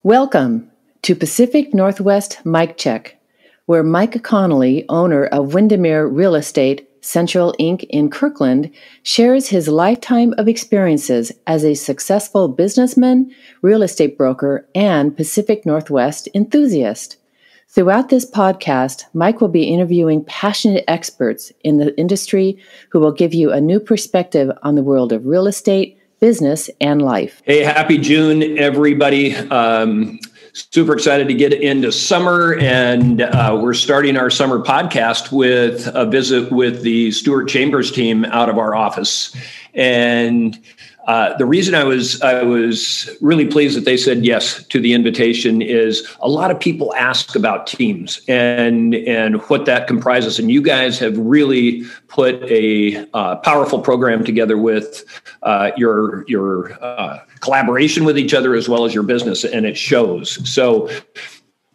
Welcome to Pacific Northwest Mike Check, where Mike Connolly, owner of Windermere Real Estate Central Inc. in Kirkland, shares his lifetime of experiences as a successful businessman, real estate broker, and Pacific Northwest enthusiast. Throughout this podcast, Mike will be interviewing passionate experts in the industry who will give you a new perspective on the world of real estate, business, and life. Hey, happy June, everybody. Super excited to get into summer, and we're starting our summer podcast with a visit with the Stewart Chambers team out of our office. And the reason I was really pleased that they said yes to the invitation is a lot of people ask about teams and what that comprises. And you guys have really put a powerful program together with your collaboration with each other as well as your business, and it shows. So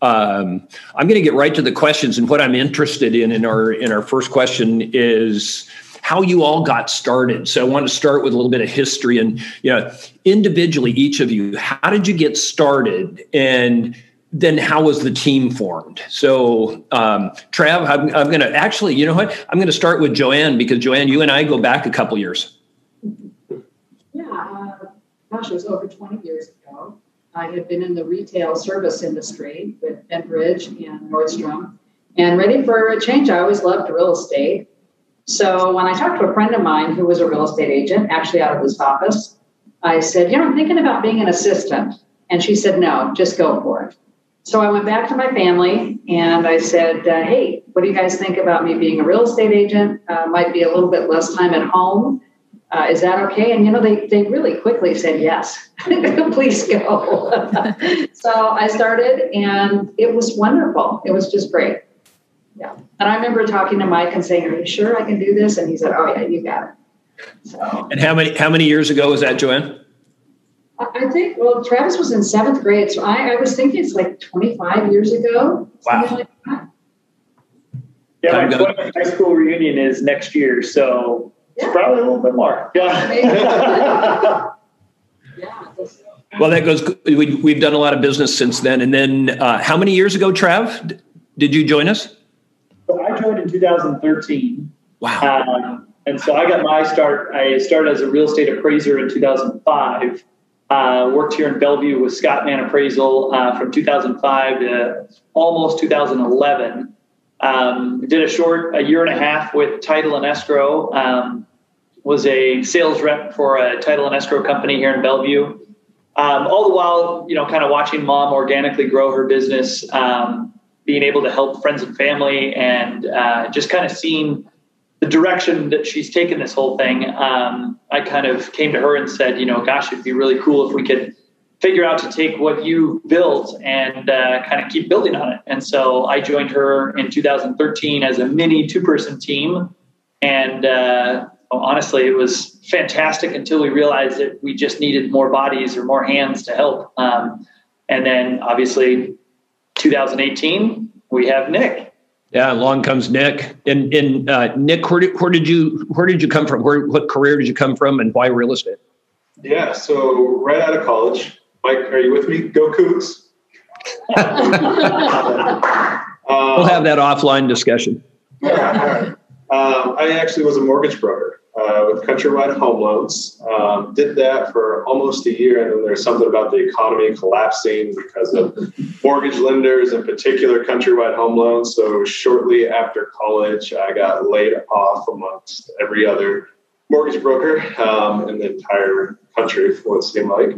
I'm going to get right to the questions, and what I'm interested in our first question is how you all got started. So I want to start with a little bit of history, and individually, each of you, how did you get started, and then how was the team formed? So Trav, I'm going to actually, you know what? I'm going to start with Joanne, because Joanne, you and I go back a couple years. Yeah, gosh, it was over 20 years ago. I had been in the retail service industry with Bentridge and Nordstrom, and ready for a change. I always loved real estate. So when I talked to a friend of mine who was a real estate agent, actually out of his office, I said, I'm thinking about being an assistant. And she said, no, just go for it. So I went back to my family and I said, hey, what do you guys think about me being a real estate agent? Might be a little bit less time at home. Is that okay? And, they really quickly said, yes, please go. So I started, and it was wonderful. It was just great. Yeah. And I remember talking to Mike and saying, are you sure I can do this? And he said, oh, yeah, you got it. So, and how many years ago was that, Joanne? I think, Travis was in 7th grade. So I was thinking it's like 25 years ago. Wow. Like that. Yeah, my 20th high school reunion is next year. So it's probably a little bit more. Yeah. Well, that goes, we've done a lot of business since then. And then how many years ago, Trav, did you join us? So I joined in 2013. Wow. And so I got my start. I started as a real estate appraiser in 2005. Worked here in Bellevue with Scott Man Appraisal from 2005 to almost 2011. Did a year and a half with Title and Escrow. Was a sales rep for a title and escrow company here in Bellevue. All the while, kind of watching Mom organically grow her business, being able to help friends and family, and just kind of seeing the direction that she's taken this whole thing. I kind of came to her and said, gosh, it'd be really cool if we could figure out to take what you built and kind of keep building on it. And so I joined her in 2013 as a mini 2-person team. And honestly, it was fantastic until we realized that we just needed more bodies or more hands to help. And then obviously 2018, we have Nick. Yeah, along comes Nick. And Nick, where did you come from? What career did you come from, and why real estate? Yeah, so right out of college. Mike, are you with me? Go Cougs. We'll have that offline discussion. Yeah. I actually was a mortgage broker with Countrywide Home Loans. Did that for almost a year, and then there's something about the economy collapsing because of mortgage lenders, in particular Countrywide Home Loans. So shortly after college, I got laid off amongst every other mortgage broker in the entire country, for what it seemed like.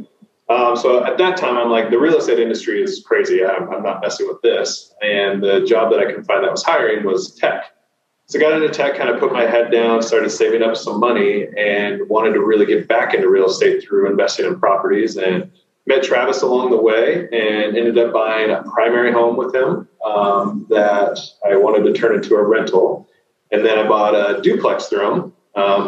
So at that time, I'm like, the real estate industry is crazy. I'm not messing with this. And the job that I could find that was hiring was tech. So I got into tech, kind of put my head down, started saving up some money, and wanted to really get back into real estate through investing in properties, and met Travis along the way and ended up buying a primary home with him that I wanted to turn into a rental. And then I bought a duplex through him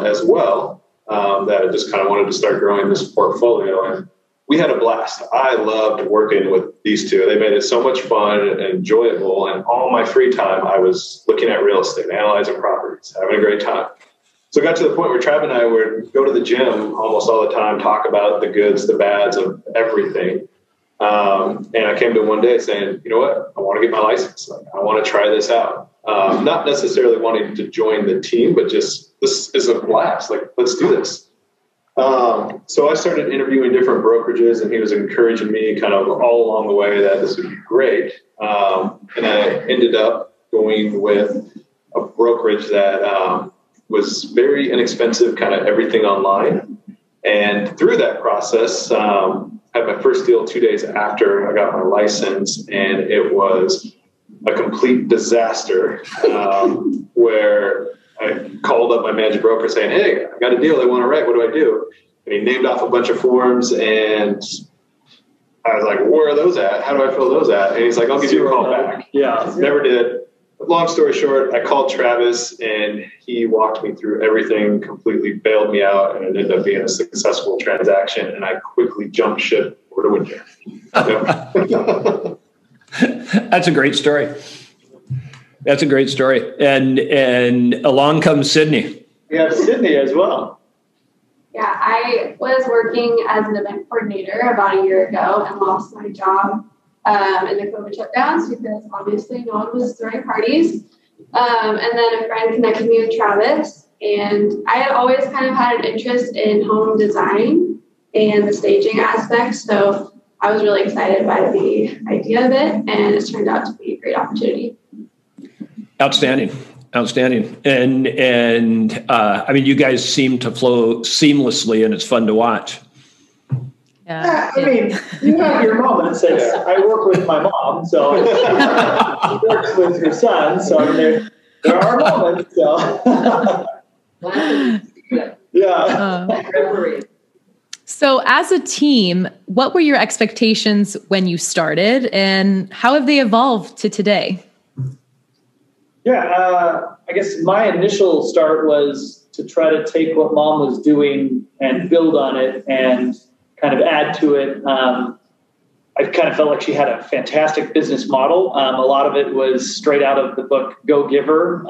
as well that I just kind of wanted to start growing this portfolio. And we had a blast. I loved working with these two. They made it so much fun and enjoyable. And all my free time, I was looking at real estate, analyzing properties, having a great time. So it got to the point where Trav and I would go to the gym almost all the time, talk about the goods, the bads of everything. And I came to him one day saying, you know what, I want to get my license. Like, I want to try this out. Not necessarily wanting to join the team, but just, this is a blast. Like, let's do this. So I started interviewing different brokerages, and he was encouraging me kind of all along the way that this would be great. And I ended up going with a brokerage that was very inexpensive, kind of everything online. And through that process, I had my first deal 2 days after I got my license, and it was a complete disaster where I called up my managing broker saying, hey, I got a deal they want to write. What do I do? And he named off a bunch of forms, and I was like, where are those at? How do I fill those at? And he's like, I'll give you a call back. Yeah, never did. Long story short, I called Travis, and he walked me through everything, completely bailed me out, and it ended up being a successful transaction. And I quickly jumped ship over to Windermere. That's a great story. That's a great story. And along comes Sydney. We have Sydney as well. Yeah, I was working as an event coordinator about a year ago and lost my job in the COVID shutdowns because obviously no one was throwing parties. And then a friend connected me with Travis, and I had always kind of had an interest in home design and the staging aspect. So I was really excited by the idea of it, and it turned out to be a great opportunity. Outstanding. And I mean, you guys seem to flow seamlessly, and it's fun to watch. Yeah, I mean, you have your moments. I work with my mom, so she works with her son. So I mean, there are moments. So. Yeah. So as a team, what were your expectations when you started, and how have they evolved to today? Yeah, I guess my initial start was to try to take what Mom was doing and build on it and kind of add to it. I kind of felt like she had a fantastic business model. A lot of it was straight out of the book Go Giver.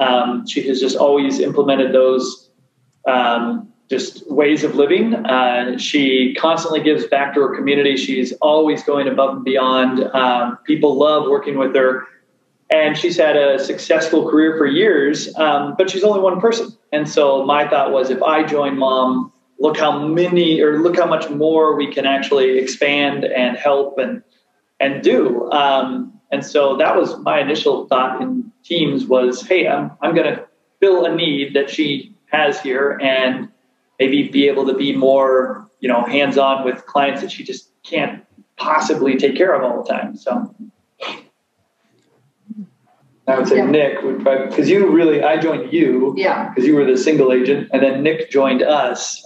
She has just always implemented those just ways of living. She constantly gives back to her community. She's always going above and beyond. People love working with her. And she's had a successful career for years, but she's only one person. And so my thought was, if I join Mom, look how much more we can actually expand and help and do. And so that was my initial thought in teams was, hey, I'm going to fill a need that she has here and maybe be able to be more, hands-on with clients that she just can't possibly take care of all the time. So I would say Nick would probably, because I joined you because you were the single agent, and then Nick joined us.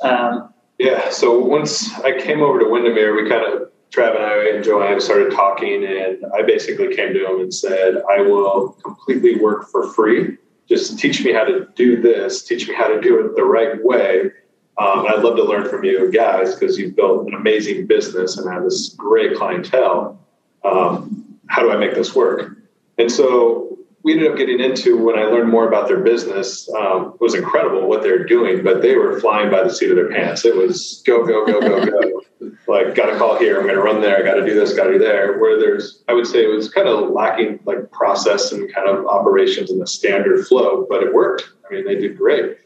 So once I came over to Windermere, we kind of, Trav and I and Joanne started talking, and I basically came to him and said, I will completely work for free. Just teach me how to do this, teach me how to do it the right way. I'd love to learn from you guys because you've built an amazing business and have this great clientele. How do I make this work? And so we ended up getting into, when I learned more about their business, it was incredible what they're doing, but they were flying by the seat of their pants. It was go, go, go, go, go. Like, got to call here, I'm going to run there, got to do this, got to do there. Where I would say it was kind of lacking like process and kind of operations and the standard flow, but it worked. I mean, they did great.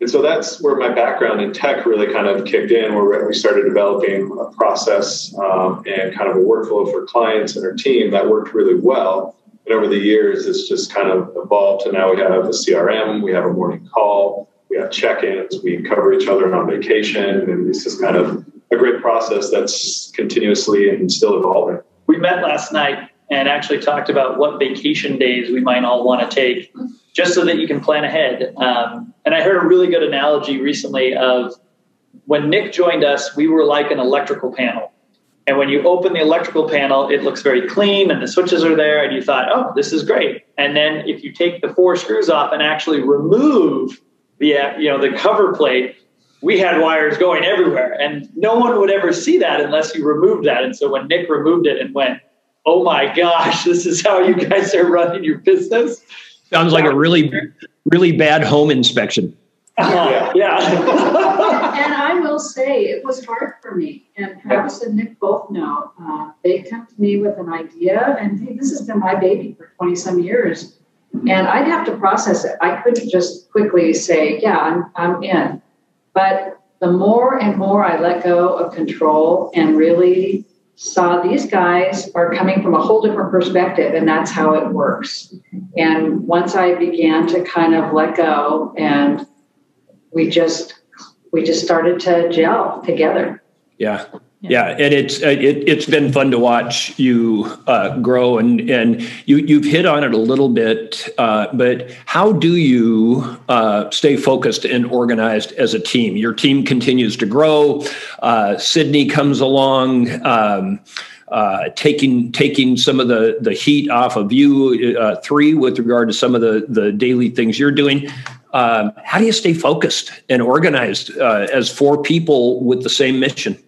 And so that's where my background in tech really kind of kicked in, where we started developing a process and kind of a workflow for clients and our team that worked really well. And over the years, it's just kind of evolved to now we have a CRM, we have a morning call, we have check-ins, we cover each other on vacation, and it's just kind of a great process that's continuously and still evolving. We met last night and actually talked about what vacation days we might all want to take, just so that you can plan ahead. And I heard a really good analogy recently of when Nick joined us, we were like an electrical panel. And when you open the electrical panel, it looks very clean and the switches are there and you thought, oh, this is great. And then if you take the 4 screws off and actually remove the cover plate, we had wires going everywhere and no one would ever see that unless you removed that. And so when Nick removed it and went, oh my gosh, this is how you guys are running your business. Sounds like a really, really bad home inspection. Yeah. And I will say it was hard for me. And Travis and Nick both know. They come to me with an idea, and hey, this has been my baby for 20 some years. And I'd have to process it. I couldn't just quickly say, yeah, I'm in. But the more and more I let go of control and really saw these guys are coming from a whole different perspective, and that's how it works. And once I began to kind of let go, and we just started to gel together. Yeah. And it's been fun to watch you grow, and you've hit on it a little bit. But how do you stay focused and organized as a team? Your team continues to grow. Sydney comes along, taking some of the heat off of you three with regard to some of the daily things you're doing. How do you stay focused and organized as four people with the same mission?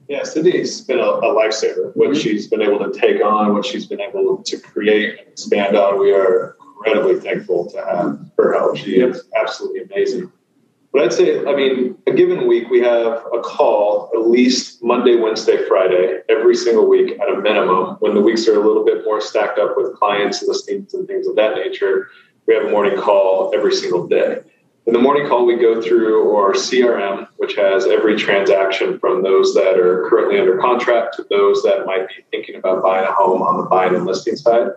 Yeah, Sydney's been a lifesaver. What she's been able to take on, what she's been able to create and expand on, we are incredibly thankful to have her help. She is absolutely amazing. But I'd say, a given week, we have a call at least Monday, Wednesday, Friday, every single week at a minimum. When the weeks are a little bit more stacked up with clients, listings, and things of that nature, we have a morning call every single day. In the morning call, we go through our CRM, which has every transaction from those that are currently under contract to those that might be thinking about buying a home on the buying and listing side.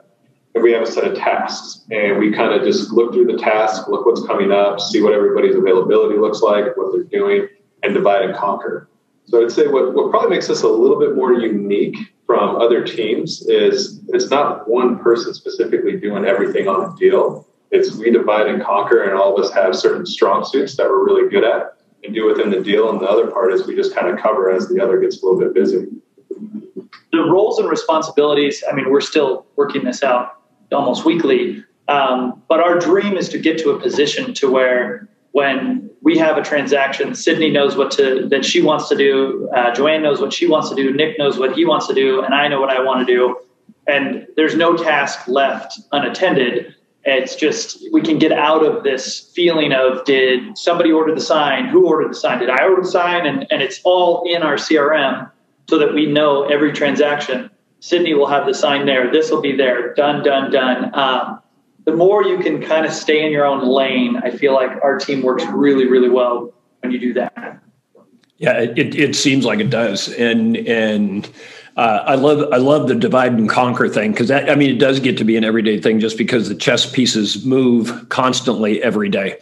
And we have a set of tasks, and we kind of just look through the tasks, look what's coming up, see what everybody's availability looks like, what they're doing, and divide and conquer. So I'd say what probably makes us a little bit more unique from other teams is it's not one person specifically doing everything on a deal. It's we divide and conquer, and all of us have certain strong suits that we're really good at and do within the deal. And the other part is we just kind of cover as the other gets a little bit busy. The roles and responsibilities, we're still working this out almost weekly. But our dream is to get to a position to where when we have a transaction, Sydney knows that she wants to do, Joanne knows what she wants to do, Nick knows what he wants to do, and I know what I want to do. And there's no task left unattended. It's just, we can get out of this feeling of, did somebody order the sign? Who ordered the sign? Did I order the sign? And it's all in our CRM so that we know every transaction. Sydney will have the sign there. This will be there. Done. The more you can kind of stay in your own lane, I feel like our team works really, really well when you do that. Yeah, it seems like it does. And I love the divide and conquer thing, because it does get to be an everyday thing just because the chess pieces move constantly every day.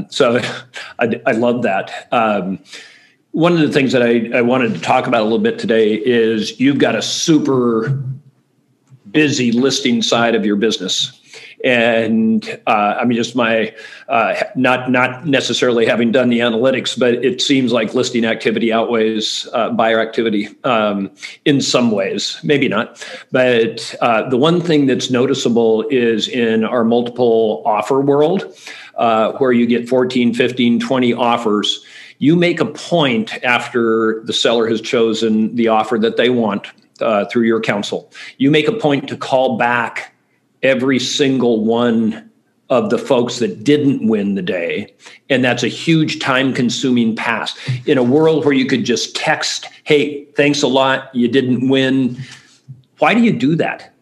So I love that. One of the things that I wanted to talk about a little bit today is you've got a super busy listing side of your business. And just my not necessarily having done the analytics, but it seems like listing activity outweighs buyer activity in some ways, maybe not. But the one thing that's noticeable is in our multiple offer world, where you get 14, 15, 20 offers. You make a point after the seller has chosen the offer that they want through your counsel. You make a point to call back every single one of the folks that didn't win the day. And that's a huge time-consuming task. In a world where you could just text, hey, thanks a lot, you didn't win. Why do you do that?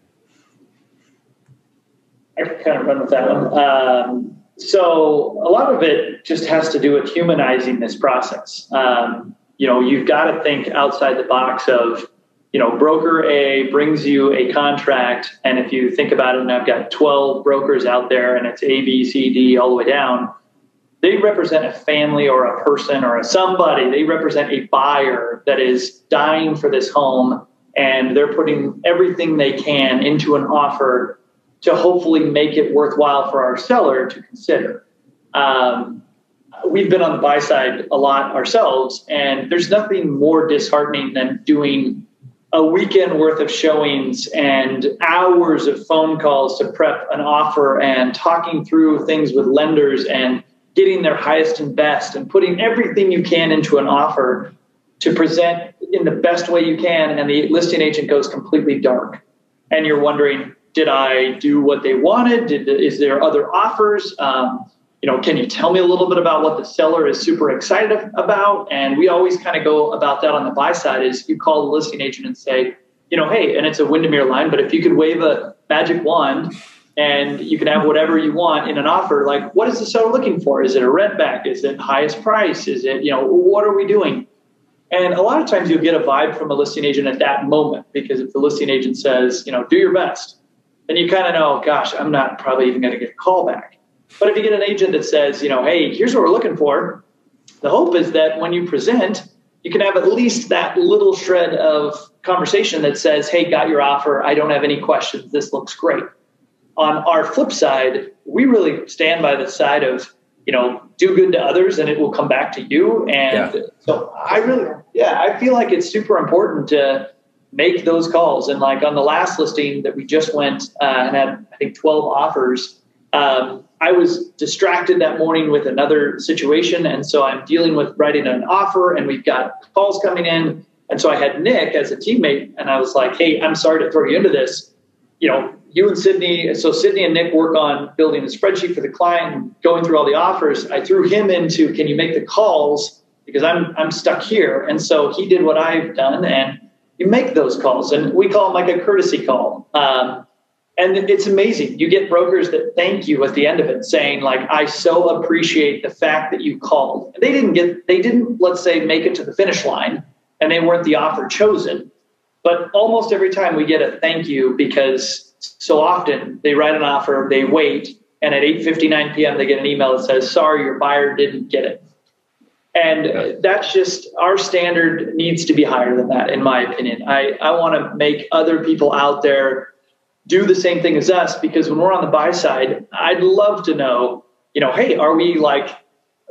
I can kind of run with that one. So a lot of it just has to do with humanizing this process. You've got to think outside the box of, broker A brings you a contract. And if you think about it, and I've got 12 brokers out there and it's A, B, C, D, all the way down, they represent a family or a person or somebody. They represent a buyer that is dying for this home, and they're putting everything they can into an offer to hopefully make it worthwhile for our seller to consider. We've been on the buy side a lot ourselves, and there's nothing more disheartening than doing a weekend worth of showings and hours of phone calls to prep an offer and talking through things with lenders and getting their highest and best and putting everything you can into an offer to present in the best way you can. And the listing agent goes completely dark. And you're wondering, did I do what they wanted? Is there other offers? can you tell me a little bit about what the seller is super excited about? And we always kind of go about that on the buy side is you call the listing agent and say, hey, and it's a Windermere line, but if you could wave a magic wand and you can have whatever you want in an offer, like what is the seller looking for? Is it a rent back? Is it highest price? Is it, what are we doing? And a lot of times you'll get a vibe from a listing agent at that moment, because if the listing agent says, do your best, then you kind of know, gosh, I'm not probably even going to get a call back. But if you get an agent that says, hey, here's what we're looking for, the hope is that when you present, you can have at least that little shred of conversation that says, hey, got your offer. I don't have any questions. This looks great. On our flip side, we really stand by the side of, do good to others and it will come back to you. And so I feel like it's super important to make those calls. And like on the last listing that we just went and had, I think, 12 offers, I was distracted that morning with another situation. And so I'm dealing with writing an offer and we've got calls coming in. And so I had Nick as a teammate and I was like, hey, I'm sorry to throw you into this. You and Sydney. So Sydney and Nick work on building a spreadsheet for the client and going through all the offers. I threw him into, can you make the calls? Because I'm stuck here. And so he did what I've done and you make those calls. And we call them like a courtesy call. And it's amazing. You get brokers that thank you at the end of it saying like, I so appreciate the fact that you called. They didn't, let's say, make it to the finish line and they weren't the offer chosen. But almost every time we get a thank you, because so often they write an offer, they wait, and at 8:59 p.m. they get an email that says, sorry, your buyer didn't get it. And that's just, our standard needs to be higher than that, in my opinion. I want to make other people out there do the same thing as us, because when we're on the buy side, I'd love to know, hey, are we like,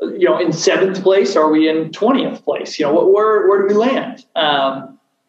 in 7th place? Are we in 20th place? Where do we land?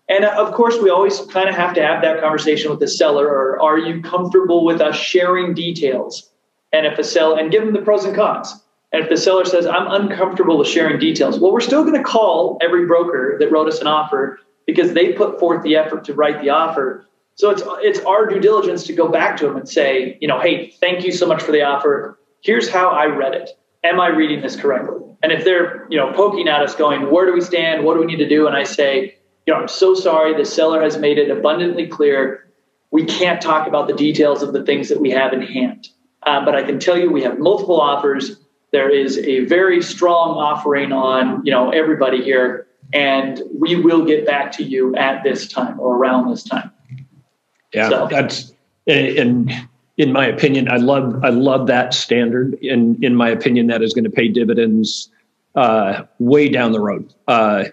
And of course, we always kind of have to have that conversation with the seller, or are you comfortable with us sharing details? And if a seller, and give them the pros and cons. And if the seller says, I'm uncomfortable with sharing details, well, we're still going to call every broker that wrote us an offer because they put forth the effort to write the offer. So it's our due diligence to go back to them and say, hey, thank you so much for the offer. Here's how I read it. Am I reading this correctly? And if they're, poking at us going, where do we stand? What do we need to do? And I say, I'm so sorry. The seller has made it abundantly clear. We can't talk about the details of the things that we have in hand. But I can tell you we have multiple offers. There is a very strong offering on, everybody here. And we will get back to you at this time or around this time. Yeah, so that's, in my opinion, I love that standard. In my opinion, that is going to pay dividends way down the road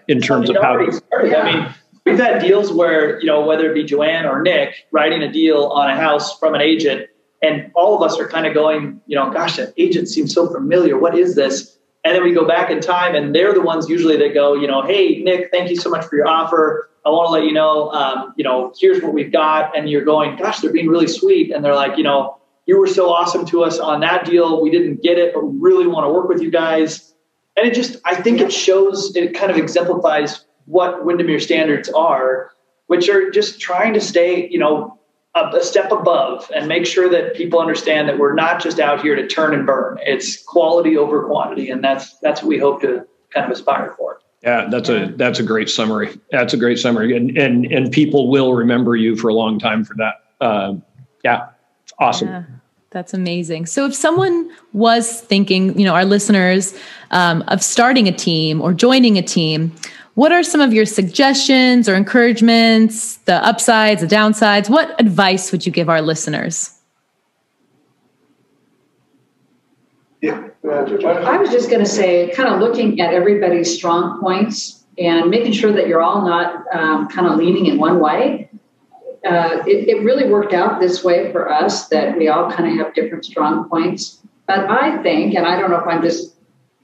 in terms of how. I mean, we've had deals where, whether it be Joanne or Nick writing a deal on a house from an agent, and all of us are kind of going, gosh, that agent seems so familiar. What is this? And then we go back in time, and they're the ones usually that go, hey, Nick, thank you so much for your offer. I want to let you know, here's what we've got. And you're going, gosh, they're being really sweet. And they're like, you were so awesome to us on that deal. We didn't get it, but we really want to work with you guys. And I think it kind of exemplifies what Windermere standards are, which are just trying to stay, a step above and make sure that people understand that we're not just out here to turn and burn. It's quality over quantity. And that's what we hope to kind of aspire for. Yeah, that's a great summary. That's a great summary. And people will remember you for a long time for that. Yeah, awesome. Yeah, that's amazing. So if someone was thinking, our listeners, of starting a team or joining a team, what are some of your suggestions or encouragements, the upsides, the downsides? What advice would you give our listeners? Yeah. I was just going to say, kind of looking at everybody's strong points and making sure that you're all not kind of leaning in one way. It really worked out this way for us, that we all kind of have different strong points. But I think, and I don't know if I'm just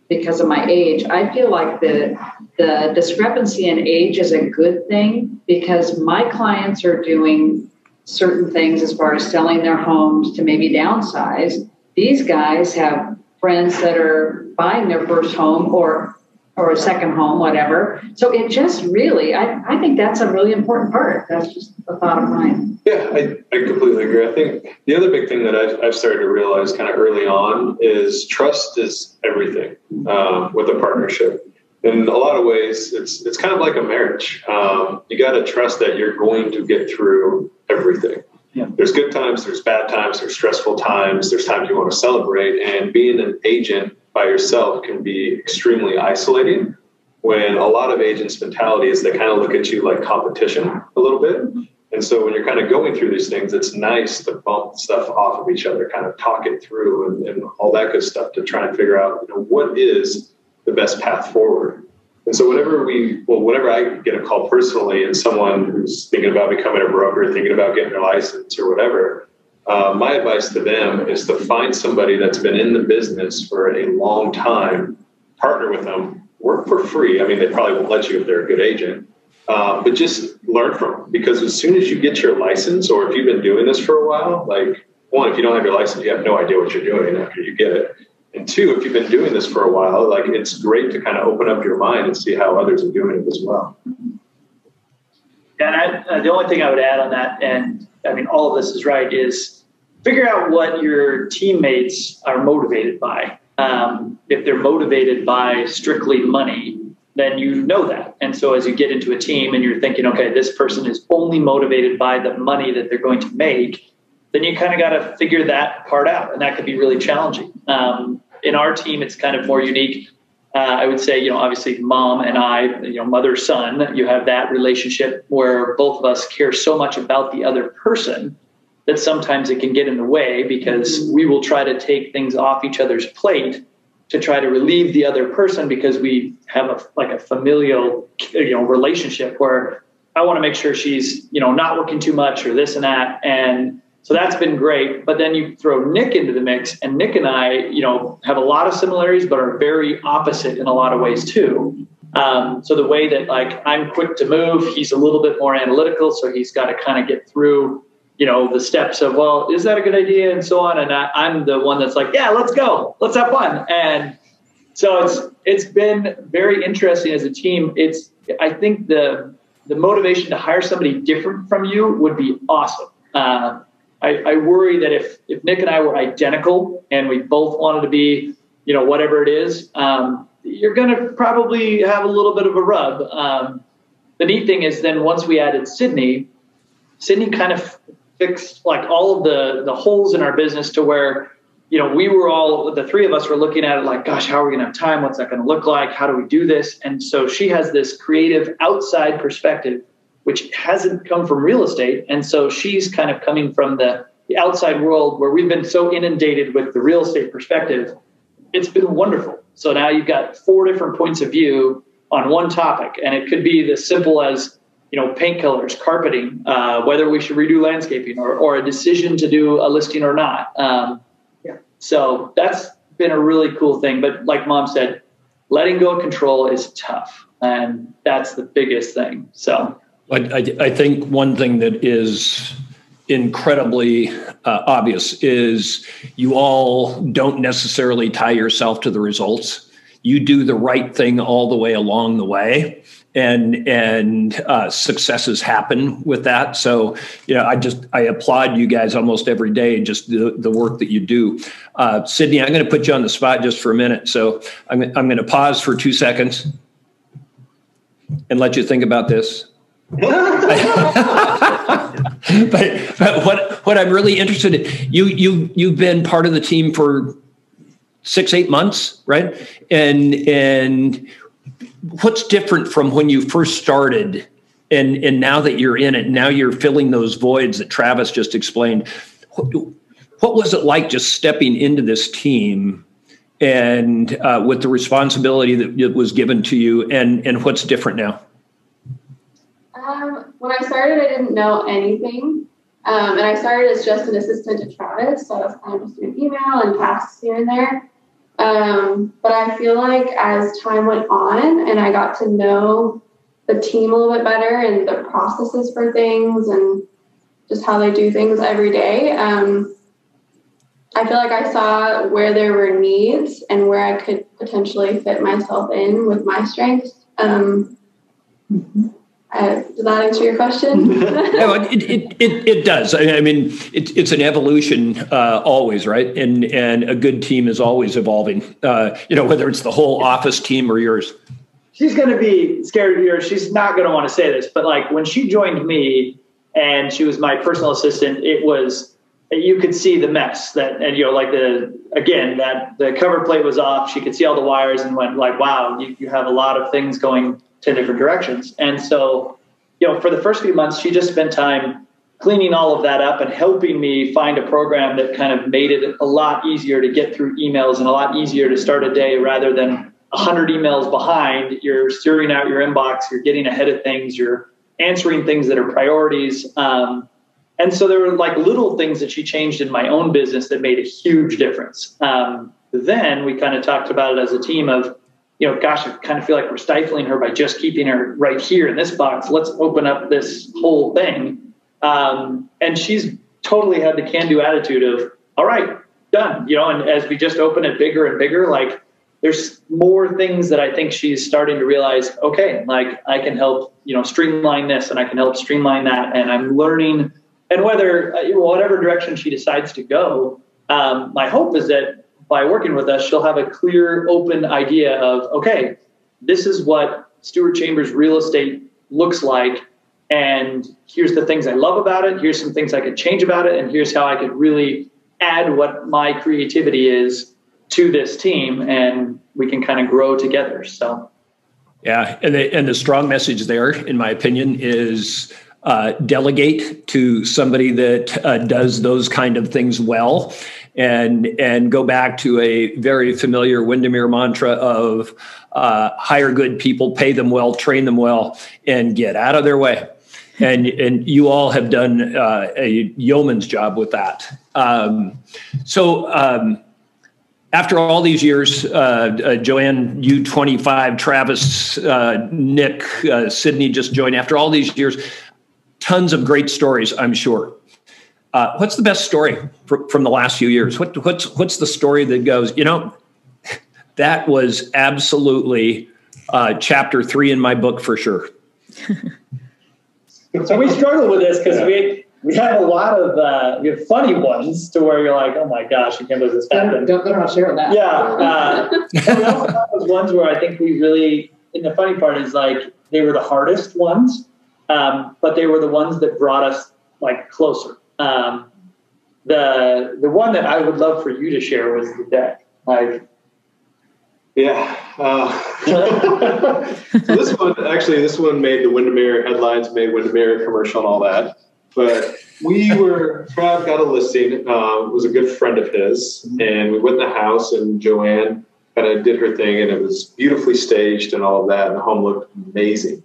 because of my age, I feel like the discrepancy in age is a good thing, because my clients are doing certain things as far as selling their homes to maybe downsize. These guys have friends that are buying their first home or or a second home, whatever. So it just really, I think that's a really important part. That's just a thought of mine. Yeah, I completely agree. I think the other big thing that I've started to realize kind of early on is trust is everything with a partnership. In a lot of ways, it's kind of like a marriage. You got to trust that you're going to get through everything. Yeah. There's good times, there's bad times, there's stressful times, there's times you want to celebrate. And being an agent by yourself can be extremely isolating, when a lot of agents' mentality is they kind of look at you like competition a little bit. And so when you're kind of going through these things, it's nice to bump stuff off of each other, kind of talk it through and all that good stuff to try and figure out, what is the best path forward. And so whenever I get a call personally and someone who's thinking about becoming a broker, thinking about getting their license or whatever, my advice to them is to find somebody that's been in the business for a long time, partner with them, work for free. I mean, they probably won't let you if they're a good agent, but just learn from them. Because as soon as you get your license, or if you've been doing this for a while, like, one, if you don't have your license, you have no idea what you're doing after you get it. And two, if you've been doing this for a while, like, it's great to kind of open up your mind and see how others are doing it as well. And the only thing I would add on that, and I mean, all of this is right, is figure out what your teammates are motivated by. If they're motivated by strictly money, then you know that. And so as you get into a team and you're thinking, okay, this person is only motivated by the money that they're going to make, then you kind of got to figure that part out. And that could be really challenging. In our team, it's kind of more unique. I would say, obviously mom and I, mother, son, you have that relationship where both of us care so much about the other person that sometimes it can get in the way, because we will try to take things off each other's plate to try to relieve the other person, because we have a familial, relationship where I want to make sure she's, not working too much or this and that. And so that's been great. But then you throw Nick into the mix, and Nick and I, have a lot of similarities, but are very opposite in a lot of ways too. So the way that, like, I'm quick to move, he's a little bit more analytical. So he's got to kind of get through, the steps of, well, is that a good idea? And so on. And I'm the one that's like, yeah, let's go, let's have fun. And so it's been very interesting as a team. I think the motivation to hire somebody different from you would be awesome. I worry that if Nick and I were identical and we both wanted to be, whatever it is, you're going to probably have a little bit of a rub. The neat thing is then once we added Sydney kind of fixed like all of the holes in our business to where, the three of us were looking at it like, gosh, how are we going to have time? What's that going to look like? How do we do this? And so she has this creative outside perspective, which hasn't come from real estate. And so she's kind of coming from the outside world where we've been so inundated with the real estate perspective. It's been wonderful. So now you've got 4 different points of view on one topic. And it could be as simple as, paint colors, carpeting, whether we should redo landscaping or a decision to do a listing or not. So that's been a really cool thing. But like Mom said, letting go of control is tough. And that's the biggest thing. So I think one thing that is incredibly obvious is you all don't necessarily tie yourself to the results. You do the right thing all the way along the way, and successes happen with that. So, I applaud you guys almost every day, just the work that you do. Sydney, I'm going to put you on the spot just for a minute. So I'm going to pause for 2 seconds and let you think about this. But what I'm really interested in, you've been part of the team for 6-8 months, right? And what's different from when you first started and now that you're in it, now you're filling those voids that Travis just explained. What was it like just stepping into this team and with the responsibility that was given to you, and what's different now? When I started, I didn't know anything. And I started as just an assistant to Travis. So I was kind of just doing email and tasks here and there. But I feel like as time went on and I got to know the team a little bit better and the processes for things and just how they do things every day, I feel like I saw where there were needs and where I could potentially fit myself in with my strengths. Does that answer your question? No, it does. I mean, it's an evolution always, right? And a good team is always evolving. Whether it's the whole office team or yours. She's going to be scared of yours. She's not going to want to say this, but like when she joined me and she was my personal assistant, it was, you could see the mess that the cover plate was off. She could see all the wires and went like, wow, you have a lot of things going 10 different directions. And so, for the first few months, she just spent time cleaning all of that up and helping me find a program that kind of made it a lot easier to get through emails and a lot easier to start a day rather than 100 emails behind. You're steering out your inbox, you're getting ahead of things, you're answering things that are priorities. And so there were like little things that she changed in my own business that made a huge difference. Then we kind of talked about it as a team of, gosh, I kind of feel like we're stifling her by just keeping her right here in this box. Let's open up this whole thing. And she's totally had the can-do attitude of, all right, done. And as we just open it bigger and bigger, like there's more things that I think she's starting to realize, okay, like I can help, streamline this and I can help streamline that. And I'm learning, and whatever direction she decides to go, my hope is that by working with us, she'll have a clear, open idea of, okay, this is what Stewart Chambers real estate looks like. And here's the things I love about it. Here's some things I could change about it. And here's how I could really add what my creativity is to this team. And we can kind of grow together. So, yeah. And the strong message there, in my opinion, is delegate to somebody that does those kind of things well, and go back to a very familiar Windermere mantra of hire good people, pay them well, train them well, and get out of their way. And you all have done a yeoman's job with that. After all these years, Joanne, you 25, Travis, Nick, Sydney just joined. After all these years, tons of great stories, I'm sure. What's the best story from the last few years? What's the story that goes, that was absolutely chapter 3 in my book for sure. So we struggle with this because we have a lot of we have funny ones to where you're like, oh my gosh, I can't believe this happened. Don't share that. Yeah. We also have those ones where I think we really, and the funny part is like they were the hardest ones, but they were the ones that brought us like closer. The one that I would love for you to share was the deck. Like, yeah. So this one made the Windermere headlines, made Windermere commercial and all that. But Trav got a listing, was a good friend of his, and we went in the house and Joanne kind of did her thing, and it was beautifully staged and all of that, and the home looked amazing.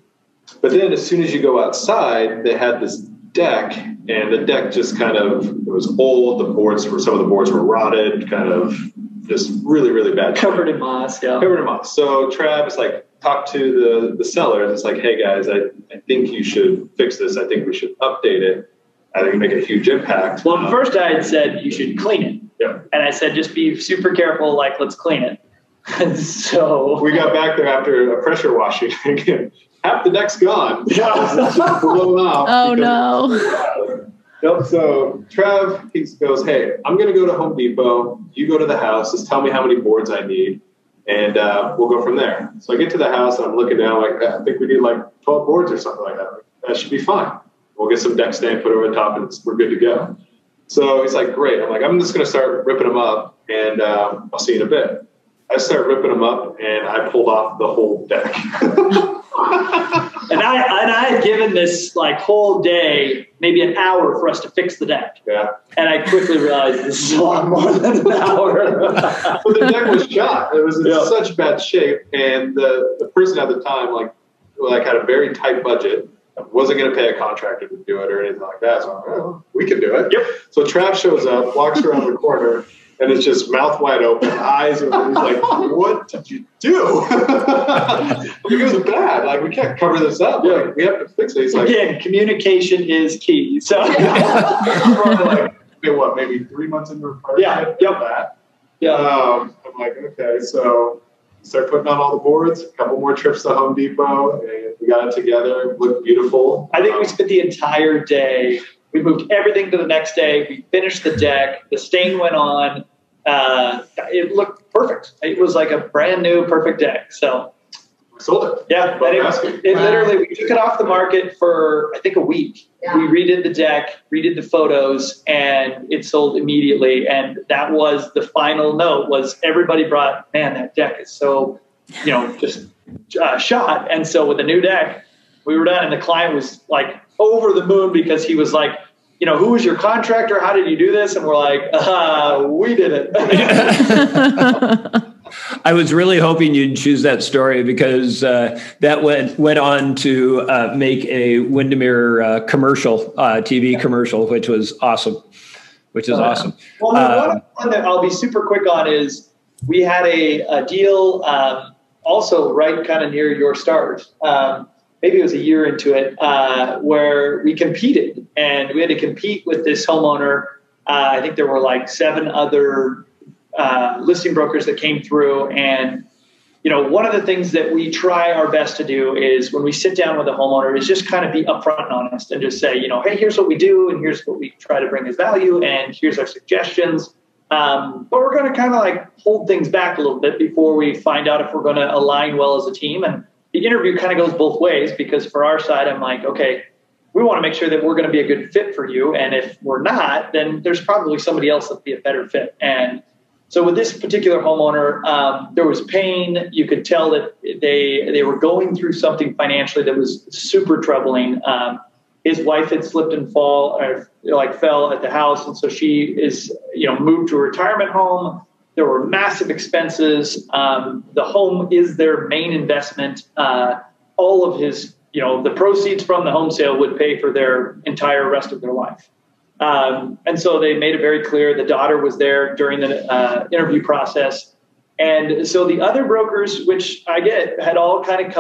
But then as soon as you go outside, they had this deck, and the deck just kind of, it was old. Some of the boards were rotted, kind of just really, really bad. Covered in moss, yeah. Covered in moss. So Travis talked to the seller, and it's like, hey guys, I think you should fix this. I think we should update it. I think it'd make a huge impact. Well, first I had said you should clean it. Yeah. And I said, just be super careful, let's clean it. And so we got back there after a pressure washing again. Half the deck's gone. Yeah. It's just blown off. Oh, no. Yep. So Trav, he goes, hey, I'm going to go to Home Depot. You go to the house. Just tell me how many boards I need, and we'll go from there. So I get to the house, and I'm looking down I think we need 12 boards or something like that. That should be fine. We'll get some deck stain, put it over the top, and we're good to go. So he's like, great. I'm like, I'm just going to start ripping them up, and I'll see you in a bit. I start ripping them up, and I pulled off the whole deck. And I had given this whole day, maybe an hour for us to fix the deck. Yeah. And I quickly realized this is a lot more than an hour. But the deck was shot. It was in such bad shape. And the person at the time, had a very tight budget. Wasn't going to pay a contractor to do it or anything like that. So I'm like, oh, we can do it. Yep. So Trav shows up, walks around the corner, and it's just mouth wide open, eyes are he's like, what did you do? It was bad. We can't cover this up. We have to fix it. He's like, again, communication is key. So maybe 3 months into a partnership. Yeah. I'm like, okay, so start putting on all the boards, a couple more trips to Home Depot, and we got it together. It looked beautiful. I think we spent the entire day. We moved everything to the next day. We finished the deck. The stain went on. It looked perfect. It was like a brand new, perfect deck. So we sold it. Yeah. Literally, we took it off the market for, I think, a week. Yeah. We redid the deck, redid the photos, and it sold immediately. And that was the final note was everybody brought, man, that deck is so, just shot. And so with the new deck, we were done. And the client was like over the moon because he was like, who was your contractor? How did you do this? And we're like, we did it. I was really hoping you'd choose that story because that went on to make a Windermere commercial, TV commercial, which was awesome. Awesome. Well, one that I'll be super quick on is we had a deal also right kind of near your start. Maybe it was a year into it, where we competed, and we had to compete with this homeowner. I think there were like 7 other listing brokers that came through. And, one of the things that we try our best to do is when we sit down with a homeowner is just kind of be upfront and honest and just say, hey, here's what we do, and here's what we try to bring as value, and here's our suggestions. But we're going to kind of like hold things back a little bit before we find out if we're going to align well as a team. And the interview kind of goes both ways because for our side, I'm like, okay, we want to make sure that we're going to be a good fit for you. And if we're not, then there's probably somebody else that'll be a better fit. And so with this particular homeowner, there was pain. You could tell that they were going through something financially that was super troubling. His wife had slipped and fell at the house. And so she is, moved to a retirement home. There were massive expenses. The home is their main investment. All of his, the proceeds from the home sale would pay for their entire rest of their life. And so they made it very clear. The daughter was there during the interview process. And so the other brokers, which I get, had all kind of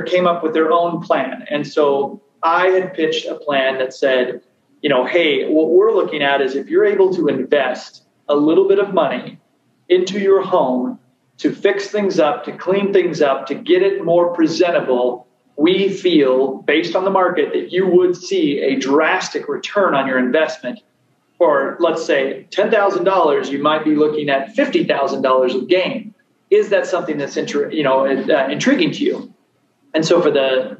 came up with their own plan. And so I had pitched a plan that said, hey, what we're looking at is if you're able to invest a little bit of money into your home to fix things up, to clean things up, to get it more presentable, we feel, based on the market, that you would see a drastic return on your investment. For, let's say, $10,000, you might be looking at $50,000 of gain. Is that something that's intriguing to you? And so for the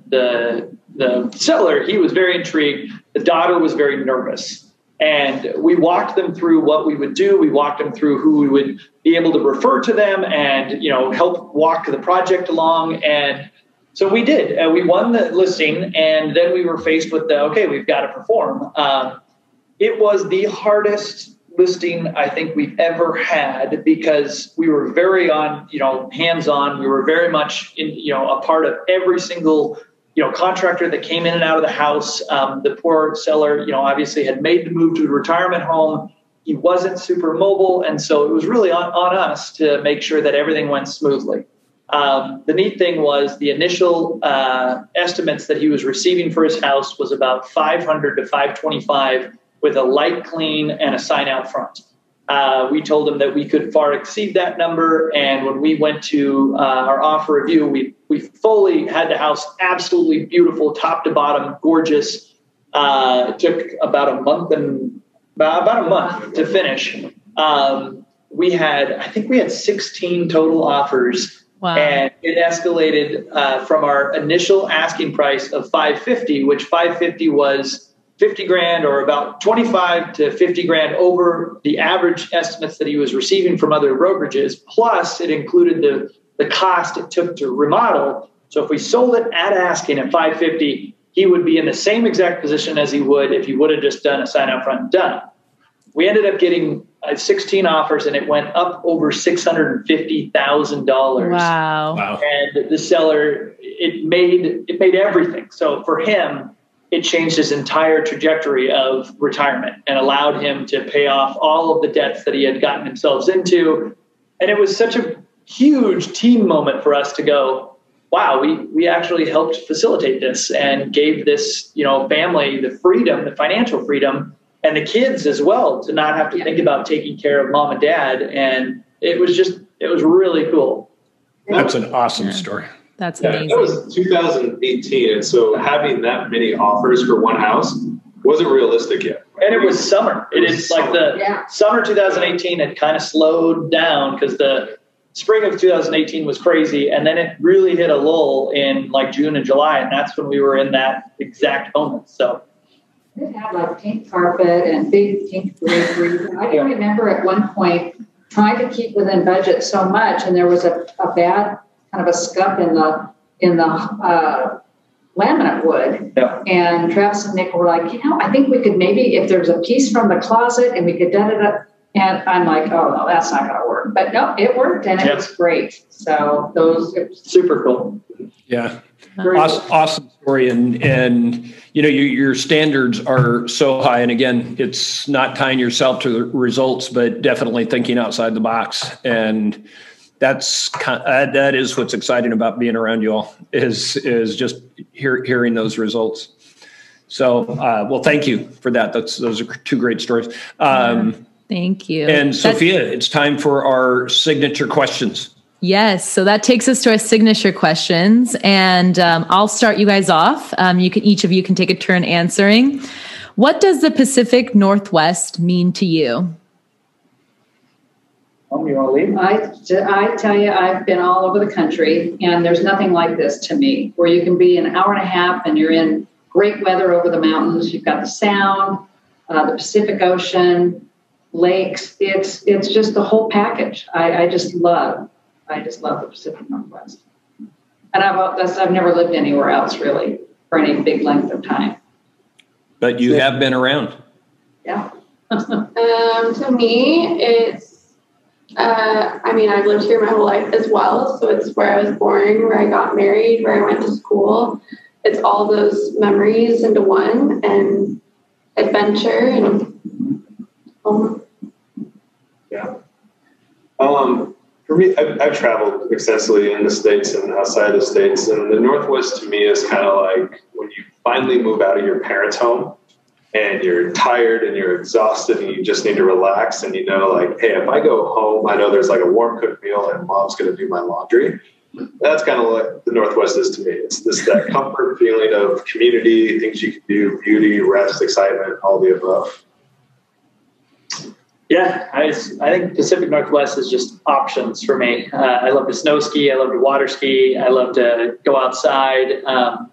seller, he was very intrigued. The daughter was very nervous. And we walked them through what we would do. We walked them through who we would be able to refer to them and, help walk the project along. And so we did. We won the listing, and then we were faced with we've got to perform. It was the hardest listing I think we've ever had because we were very hands-on. We were very much a part of every single contractor that came in and out of the house. The poor seller, obviously had made the move to a retirement home. He wasn't super mobile. And so it was really on us to make sure that everything went smoothly. The neat thing was the initial estimates that he was receiving for his house was about $500 to $525 with a light clean and a sign out front. We told him that we could far exceed that number. And when we went to our offer review, we fully had the house absolutely beautiful, top to bottom, gorgeous. It took about a month to finish. We had 16 total offers. Wow. And it escalated from our initial asking price of $550, which $550 was $50,000 or about $25 to $50,000 over the average estimates that he was receiving from other brokerages. Plus, it included the cost it took to remodel. So if we sold it at asking at $550, he would be in the same exact position as he would if he would have just done a sign up front and done. We ended up getting 16 offers, and it went up over $650,000. Wow. And the seller, it made everything. So for him, it changed his entire trajectory of retirement and allowed him to pay off all of the debts that he had gotten himself into. And it was such a huge team moment for us to go, wow, we actually helped facilitate this and gave this, family the freedom, the financial freedom. and the kids as well, to not have to think about taking care of mom and dad. And it was really cool. That's an awesome story. That's amazing. That was 2018. And so having that many offers for one house wasn't realistic yet. And it was summer. It's like the summer 2018 had kind of slowed down because the spring of 2018 was crazy. And then it really hit a lull in like June and July. And that's when we were in that exact moment. So it had like pink carpet and big pink draperies. I can remember at one point trying to keep within budget so much. And there was a bad kind of a scuff in the laminate wood. Yeah. And Travis and Nick were like, I think we could maybe, if there's a piece from the closet and we could da-da-da. And I'm like, oh, no, that's not going to work. But no, it worked and it was great. So it was super cool. Yeah. Awesome story. And your standards are so high. And again, it's not tying yourself to the results, but definitely thinking outside the box. And that is what's exciting about being around you all is just hearing those results. So, well, thank you for that. Those are two great stories. Thank you. And Sophia, it's time for our signature questions. Yes. So that takes us to our signature questions, and I'll start you guys off. Each of you can take a turn answering. What does the Pacific Northwest mean to you? You want to leave? I tell you, I've been all over the country, and there's nothing like this to me, where you can be an hour and a half and you're in great weather over the mountains. You've got the sound, the Pacific Ocean, lakes. It's just the whole package. I just love the Pacific Northwest. And I've never lived anywhere else really for any big length of time. But you have been around. Yeah. To me, it's, I've lived here my whole life as well. So it's where I was born, where I got married, where I went to school. It's all those memories into one, and adventure and home. Yeah. For me, I've traveled extensively in the States and outside the States. And the Northwest to me is kind of like when you finally move out of your parents' home and you're tired and you're exhausted and you just need to relax. And like, hey, if I go home, I know there's like a warm cooked meal and mom's going to do my laundry. That's kind of what the Northwest is to me. It's that comfort feeling of community, things you can do, beauty, rest, excitement, all the above. Yeah, I think Pacific Northwest is just options for me. I love to snow ski. I love to water ski. I love to go outside.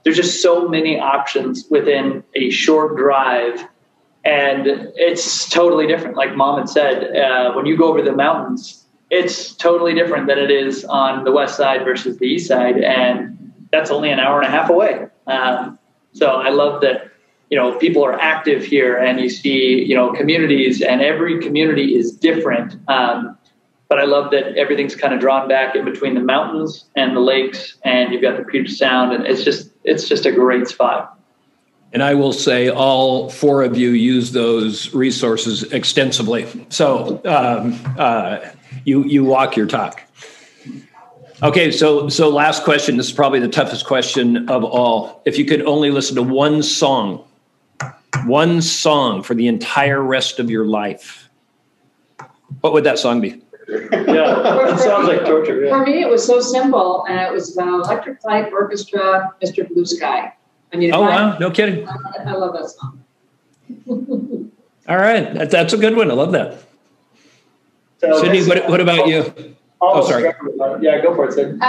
There's just so many options within a short drive. And it's totally different. Like Mom had said, when you go over the mountains, it's totally different than it is on the west side versus the east side. And that's only an hour and a half away. So I love that. People are active here, and you see, communities, and every community is different. But I love that everything's kind of drawn back in between the mountains and the lakes, and you've got the Puget Sound, and it's just a great spot. And I will say all four of you use those resources extensively. So you walk your talk. Okay, so last question. This is probably the toughest question of all. If you could only listen to one song for the entire rest of your life, what would that song be? Yeah, it sounds like torture. Yeah. For me, it was so simple, and it was Electric Light Orchestra, Mr. Blue Sky. Wow, no kidding. I love that song. All right, that's a good one. I love that. So Sydney, what about you? Sorry. Yeah, go for it, Sid.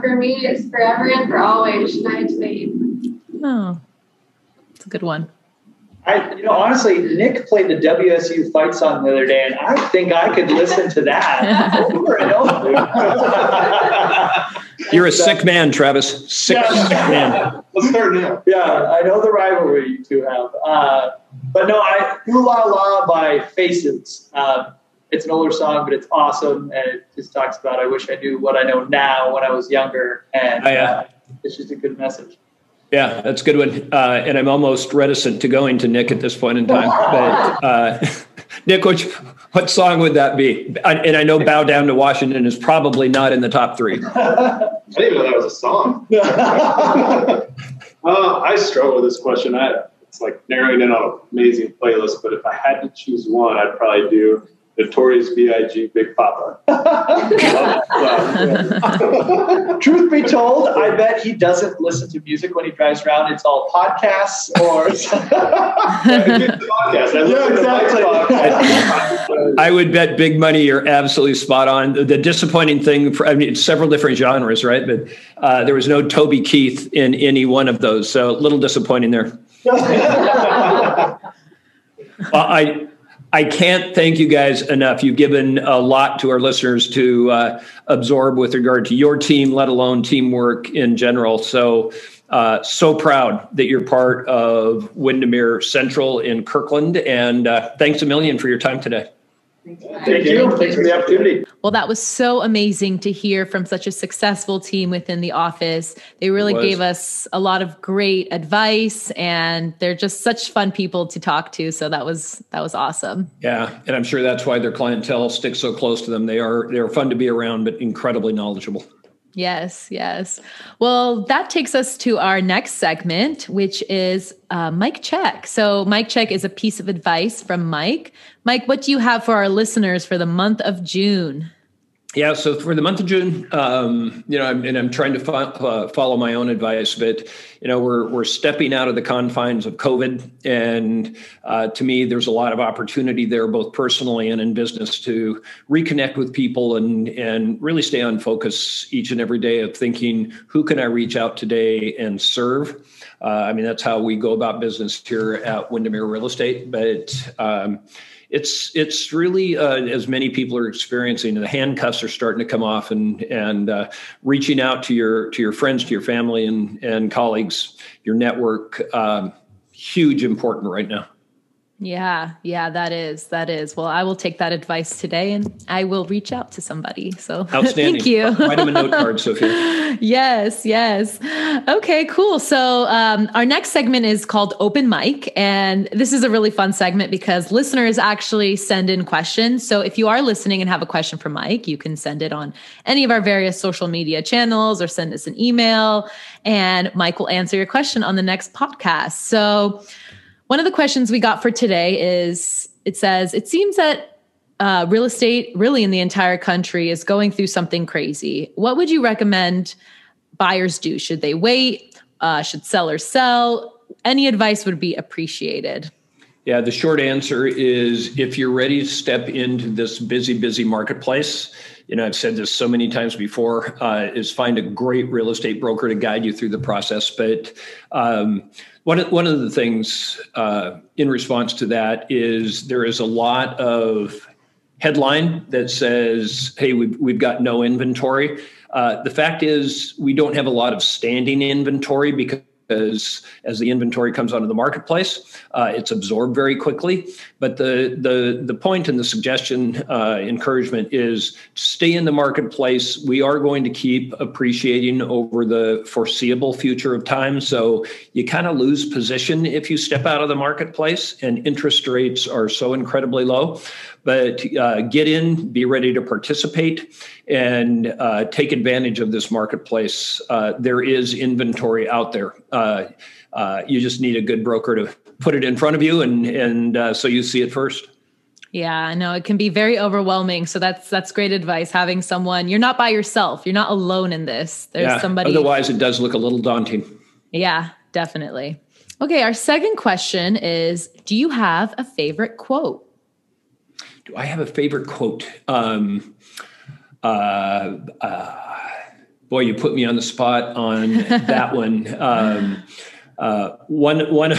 For me, it's Forever and For Always, Shania Twain. Oh, it's a good one. Honestly, Nick played the WSU fight song the other day, and I think I could listen to that over and over. You're a sick man, Travis. Sick man. Let's start now. Yeah, I know the rivalry you two have. But no, Ooh La La by Faces. It's an older song, but it's awesome. And it just talks about, I wish I knew what I know now when I was younger. And it's just a good message. Yeah, that's a good one. And I'm almost reticent to going to Nick at this point in time. But Nick, what song would that be? And I know Bow Down to Washington is probably not in the top three. I didn't even know that was a song. I struggle with this question. it's like narrowing in on an amazing playlist. But if I had to choose one, I'd probably do Notorious B.I.G. Big Papa. Truth be told, I bet he doesn't listen to music when he drives around. It's all podcasts or I would bet big money you're absolutely spot on. The disappointing thing, it's several different genres, right? But there was no Toby Keith in any one of those. So a little disappointing there. I can't thank you guys enough. You've given a lot to our listeners to absorb with regard to your team, let alone teamwork in general. So proud that you're part of Windermere Central in Kirkland. And thanks a million for your time today. Thank you. Thanks for the opportunity. Well, that was so amazing to hear from such a successful team within the office. They really gave us a lot of great advice, and they're just such fun people to talk to. So that was awesome. Yeah, and I'm sure that's why their clientele sticks so close to them. They're fun to be around, but incredibly knowledgeable. Yes. Well, that takes us to our next segment, which is Mike Check. So Mike Check is a piece of advice from Mike. Mike, what do you have for our listeners for the month of June? Yeah, so for the month of June, I'm trying to follow my own advice, but we're stepping out of the confines of COVID, and to me, there's a lot of opportunity there, both personally and in business, to reconnect with people and really stay on focus each and every day of thinking, who can I reach out today and serve? That's how we go about business here at Windermere Real Estate, but it's really, as many people are experiencing, the handcuffs are starting to come off, and reaching out to your friends, to your family and colleagues, your network, huge important right now. Yeah, that is. Well, I will take that advice today, and I will reach out to somebody. So outstanding. Thank you. Write them a note card, Sophia. Yes. Okay, cool. So our next segment is called Open Mic. And this is a really fun segment because listeners actually send in questions. So if you are listening and have a question for Mike, you can send it on any of our various social media channels or send us an email, and Mike will answer your question on the next podcast. So one of the questions we got for today is, it says, it seems that real estate really in the entire country is going through something crazy. What would you recommend buyers do? Should they wait? Should sellers sell? Any advice would be appreciated. Yeah, the short answer is, if you're ready to step into this busy marketplace, I've said this so many times before, is find a great real estate broker to guide you through the process. But one of the things in response to that is there is a lot of headline that says, hey, we've got no inventory. The fact is, we don't have a lot of standing inventory because as the inventory comes onto the marketplace, it's absorbed very quickly. But the point and the suggestion, encouragement is stay in the marketplace. We are going to keep appreciating over the foreseeable future of time. So you kind of lose position if you step out of the marketplace, and interest rates are so incredibly low. But get in, be ready to participate, and take advantage of this marketplace. There is inventory out there. You just need a good broker to put it in front of you, and so you see it first. Yeah, I know it can be very overwhelming. So that's great advice. Having someone, you're not by yourself. You're not alone in this. There's somebody. Otherwise, it does look a little daunting. Yeah, definitely. Okay, our second question is, do you have a favorite quote? Do I have a favorite quote? Boy, you put me on the spot on that one. One,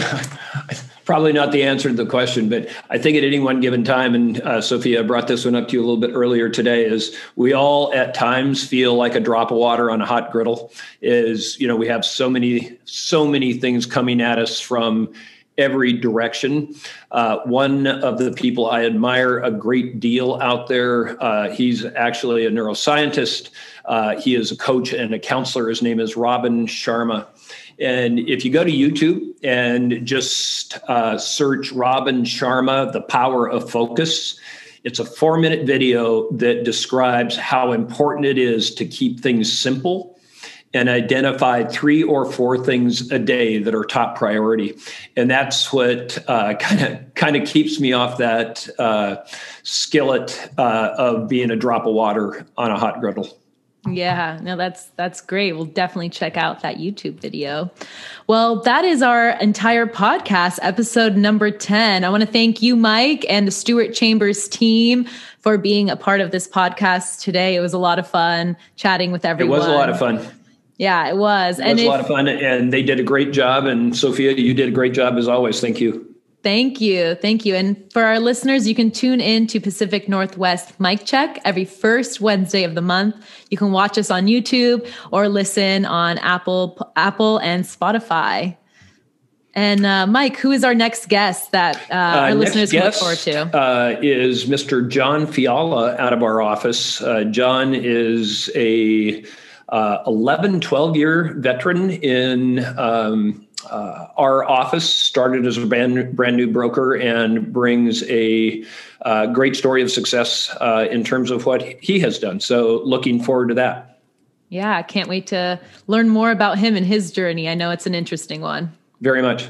probably not the answer to the question, but I think at any one given time, and Sophia brought this one up to you a little bit earlier today, is we all at times feel like a drop of water on a hot griddle. We have so many things coming at us from every direction. One of the people I admire a great deal out there, he's actually a neuroscientist. He is a coach and a counselor. His name is Robin Sharma. And if you go to YouTube and just search Robin Sharma, The Power of Focus, it's a 4-minute video that describes how important it is to keep things simple and identify 3 or 4 things a day that are top priority. And that's what kind of keeps me off that skillet of being a drop of water on a hot griddle. Yeah, no, that's great. We'll definitely check out that YouTube video. Well, that is our entire podcast, episode number 10. I want to thank you, Mike, and the Stewart Chambers team for being a part of this podcast today. It was a lot of fun chatting with everyone. It was a lot of fun. Yeah, it was. It was a lot of fun, and they did a great job. And Sophia, you did a great job as always. Thank you. Thank you. Thank you. And for our listeners, you can tune in to Pacific Northwest Mike Check every first Wednesday of the month. You can watch us on YouTube or listen on Apple and Spotify. And Mike, who is our next guest that our listeners can look forward to? Is Mr. John Fiala out of our office. John is a 11, 12-year veteran in our office, started as a brand new broker, and brings a great story of success in terms of what he has done. So looking forward to that. Yeah, I can't wait to learn more about him and his journey. I know it's an interesting one. Very much.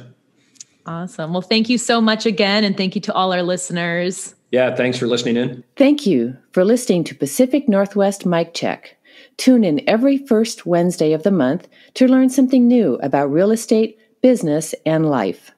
Awesome. Well, thank you so much again. And thank you to all our listeners. Yeah, thanks for listening in. Thank you for listening to Pacific Northwest Mike Check. Tune in every first Wednesday of the month to learn something new about real estate, business, and life.